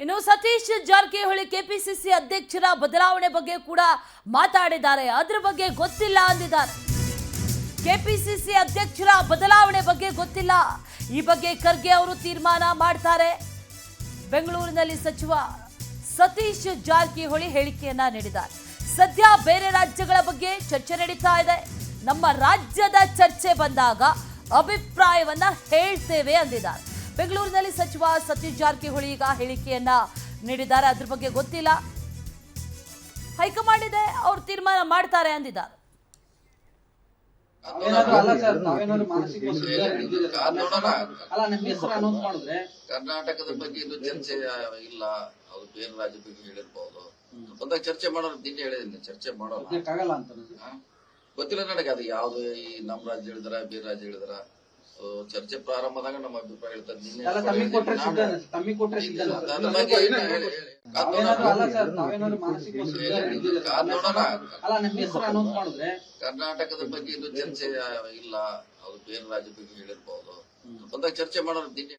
ಇನ್ನು ಸತೀಶ್ ಜಾರಕಿಹೊಳಿ ಕೆಪಿಸಿಸಿ ಅಧ್ಯಕ್ಷರ ಬದಲಾವಣೆ ಬಗ್ಗೆ ಕೂಡ ಮಾತಾಡಿದ್ದಾರೆ. ಅದರ ಬಗ್ಗೆ ಗೊತ್ತಿಲ್ಲ ಅಂದಿದ್ದಾರೆ. ಕೆಪಿಸಿಸಿ ಅಧ್ಯಕ್ಷರ ಬದಲಾವಣೆ ಬಗ್ಗೆ ಗೊತ್ತಿಲ್ಲ, ಈ ಬಗ್ಗೆ ಖರ್ಗೆ ಅವರು ತೀರ್ಮಾನ ಮಾಡ್ತಾರೆ. ಬೆಂಗಳೂರಿನಲ್ಲಿ ಸಚಿವ ಸತೀಶ್ ಜಾರಕಿಹೊಳಿ ಹೇಳಿಕೆಯನ್ನ ನೀಡಿದ್ದಾರೆ. ಸದ್ಯ ಬೇರೆ ರಾಜ್ಯಗಳ ಬಗ್ಗೆ ಚರ್ಚೆ ನಡೀತಾ ಇದೆ. ನಮ್ಮ ರಾಜ್ಯದ ಚರ್ಚೆ ಬಂದಾಗ ಅಭಿಪ್ರಾಯವನ್ನ ಹೇಳ್ತೇವೆ ಅಂದಿದ್ದಾರೆ. ಬೆಂಗಳೂರಿನಲ್ಲಿ ಸಚಿವ ಸತೀಶ್ ಜಾರಕಿಹೊಳಿ ಈಗ ಹೇಳಿಕೆಯನ್ನ ನೀಡಿದ್ದಾರೆ. ಅದ್ರ ಬಗ್ಗೆ ಗೊತ್ತಿಲ್ಲ, ಹೈಕಮಾಂಡ್ ಇದೆ, ಅವರು ತೀರ್ಮಾನ ಮಾಡ್ತಾರೆ ಅಂದಿದ್ದಾರೆ. ಕರ್ನಾಟಕದ ಬಗ್ಗೆ ಇನ್ನೂ ಚರ್ಚೆ ಇಲ್ಲ, ಅವ್ರು ಬೇರೆ ರಾಜ್ಯ ಬಗ್ಗೆ ಹೇಳಿರ್ಬಹುದು. ಬಂದಾಗ ಚರ್ಚೆ ಮಾಡೋರು ನಿನ್ನೆ ಹೇಳಿದ್ದೀನಿ, ಚರ್ಚೆ ಮಾಡೋಲ್ಲ ಅಂತ ಗೊತ್ತಿಲ್ಲ ನನಗೆ. ಅದು ಯಾವ್ದು ಈ ನಮ್ಮ ರಾಜ್ಯ ಹೇಳಿದಾರ ಬೇರೆ ರಾಜ್ಯ ಹೇಳಿದಾರ, ಚರ್ಚೆ ಪ್ರಾರಂಭದಾಗ ನಮ್ಮ ಅಭಿಪ್ರಾಯ ಹೇಳ್ತಾರೆ. ನಿನ್ನೆ ಕರ್ನಾಟಕದ ಬಗ್ಗೆ ಇನ್ನೂ ಚರ್ಚೆ ಇಲ್ಲ, ಅವ್ರು ಬೇರೆ ರಾಜ್ಯ ಬಗ್ಗೆ ಹೇಳಿರ್ಬಹುದು. ಬಂದಾಗ ಚರ್ಚೆ ಮಾಡೋರು ನಿನ್ನೆ